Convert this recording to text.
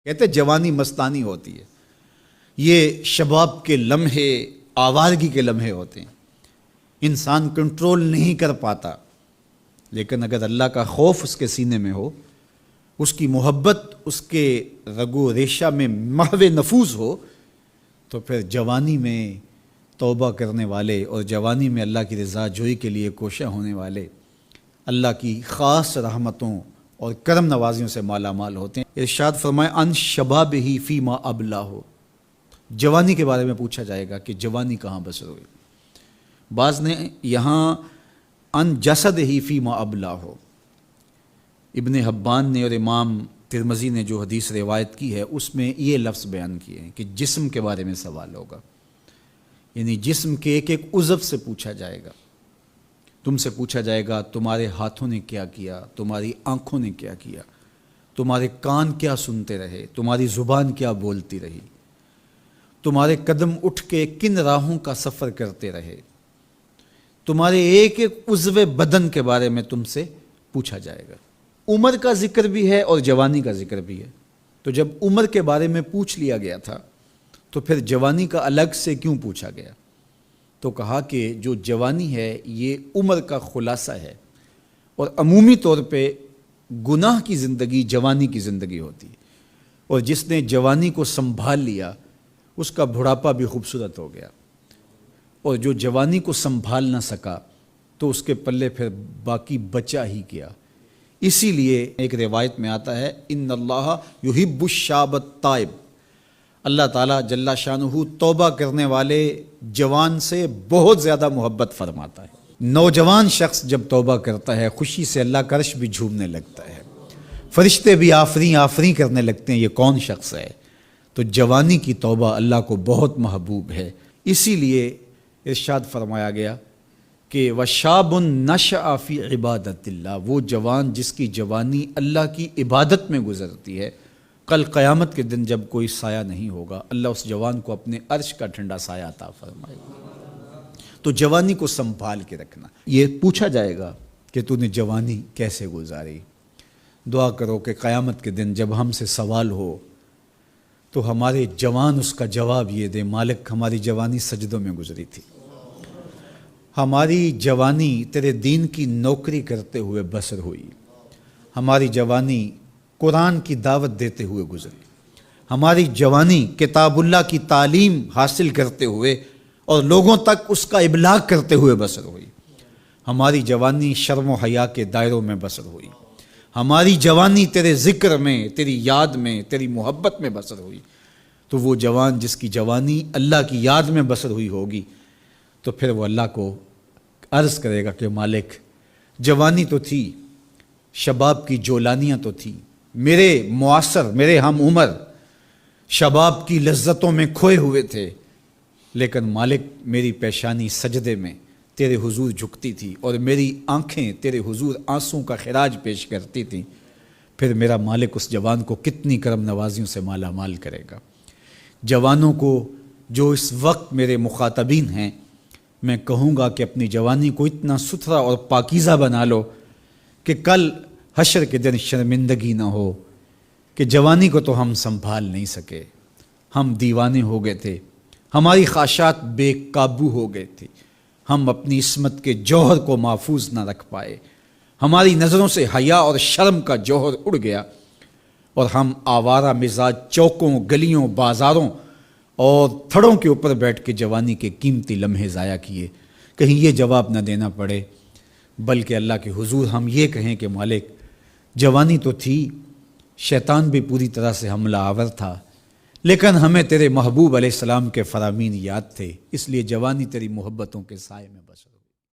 کہتے جوانی مستانی ہوتی ہے، یہ شباب کے لمحے آوارگی کے لمحے ہوتے ہیں، انسان کنٹرول نہیں کر پاتا، لیکن اگر اللہ کا خوف اس کے سینے میں ہو، اس کی محبت اس کے رگ و ریشہ میں محو نفوذ ہو، تو پھر جوانی میں توبہ کرنے والے اور جوانی میں اللہ کی رضا جوئی کے لیے کوشاں ہونے والے اللہ کی خاص رحمتوں اور کرم نوازیوں سے مالا مال ہوتے ہیں۔ ارشاد فرمائے ان شبابہ فیما ابلہ، جوانی کے بارے میں پوچھا جائے گا کہ جوانی کہاں بسر ہوئی۔ بعض نے یہاں ان جسدہ فیما ابلہ، ابن حبان نے اور امام ترمذی نے جو حدیث روایت کی ہے اس میں یہ لفظ بیان کیے ہیں کہ جسم کے بارے میں سوال ہوگا، یعنی جسم کے ایک ایک عضو سے پوچھا جائے گا۔ تم سے پوچھا جائے گا تمہارے ہاتھوں نے کیا کیا، تمہاری آنکھوں نے کیا کیا، تمہارے کان کیا سنتے رہے، تمہاری زبان کیا بولتی رہی، تمہارے قدم اٹھ کے کن راہوں کا سفر کرتے رہے، تمہارے ایک ایک عضو بدن کے بارے میں تم سے پوچھا جائے گا۔ عمر کا ذکر بھی ہے اور جوانی کا ذکر بھی ہے، تو جب عمر کے بارے میں پوچھ لیا گیا تھا تو پھر جوانی کا الگ سے کیوں پوچھا گیا؟ تو کہا کہ جو جوانی ہے یہ عمر کا خلاصہ ہے، اور عمومی طور پہ گناہ کی زندگی جوانی کی زندگی ہوتی ہے، اور جس نے جوانی کو سنبھال لیا اس کا بڑھاپا بھی خوبصورت ہو گیا، اور جو جوانی کو سنبھال نہ سکا تو اس کے پلے پھر باقی بچا ہی کیا۔ اسی لیے ایک روایت میں آتا ہے ان اللہ یحب الشاب التائب، اللہ تعالیٰ جل شانہ توبہ کرنے والے جوان سے بہت زیادہ محبت فرماتا ہے۔ نوجوان شخص جب توبہ کرتا ہے خوشی سے اللہ کا عرش بھی جھومنے لگتا ہے، فرشتے بھی آفریں آفریں کرنے لگتے ہیں یہ کون شخص ہے۔ تو جوانی کی توبہ اللہ کو بہت محبوب ہے، اسی لیے ارشاد فرمایا گیا کہ وَشَابٌ نَشَأَ فِي عِبَادَةِ اللَّهِ، وہ جوان جس کی جوانی اللہ کی عبادت میں گزرتی ہے، کل قیامت کے دن جب کوئی سایہ نہیں ہوگا اللہ اس جوان کو اپنے عرش کا ٹھنڈا سایہ عطا فرمائے گا۔ تو جوانی کو سنبھال کے رکھنا، یہ پوچھا جائے گا کہ تو نے جوانی کیسے گزاری۔ دعا کرو کہ قیامت کے دن جب ہم سے سوال ہو تو ہمارے جوان اس کا جواب یہ دے مالک ہماری جوانی سجدوں میں گزری تھی، ہماری جوانی تیرے دین کی نوکری کرتے ہوئے بسر ہوئی، ہماری جوانی قرآن کی دعوت دیتے ہوئے گزری، ہماری جوانی کتاب اللہ کی تعلیم حاصل کرتے ہوئے اور لوگوں تک اس کا ابلاغ کرتے ہوئے بسر ہوئی، ہماری جوانی شرم و حیا کے دائروں میں بسر ہوئی، ہماری جوانی تیرے ذکر میں، تیری یاد میں، تیری محبت میں بسر ہوئی۔ تو وہ جوان جس کی جوانی اللہ کی یاد میں بسر ہوئی ہوگی تو پھر وہ اللہ کو عرض کرے گا کہ مالک جوانی تو تھی، شباب کی جولانیاں تو تھیں، میرے معاصر میرے ہم عمر شباب کی لذتوں میں کھوئے ہوئے تھے، لیکن مالک میری پیشانی سجدے میں تیرے حضور جھکتی تھی اور میری آنکھیں تیرے حضور آنسوں کا خراج پیش کرتی تھیں، پھر میرا مالک اس جوان کو کتنی کرم نوازیوں سے مالا مال کرے گا۔ جوانوں کو جو اس وقت میرے مخاطبین ہیں میں کہوں گا کہ اپنی جوانی کو اتنا ستھرا اور پاکیزہ بنا لو کہ کل حشر کے دن شرمندگی نہ ہو کہ جوانی کو تو ہم سنبھال نہیں سکے، ہم دیوانے ہو گئے تھے، ہماری خواہشات بے قابو ہو گئے تھے، ہم اپنی عصمت کے جوہر کو محفوظ نہ رکھ پائے، ہماری نظروں سے حیا اور شرم کا جوہر اڑ گیا، اور ہم آوارہ مزاج چوکوں گلیوں بازاروں اور تھڑوں کے اوپر بیٹھ کے جوانی کے قیمتی لمحے ضائع کیے۔ کہیں یہ جواب نہ دینا پڑے بلکہ اللہ کے حضور ہم یہ کہیں کہ مالک جوانی تو تھی، شیطان بھی پوری طرح سے حملہ آور تھا، لیکن ہمیں تیرے محبوب علیہ السلام کے فرامین یاد تھے، اس لیے جوانی تیری محبتوں کے سائے میں بسر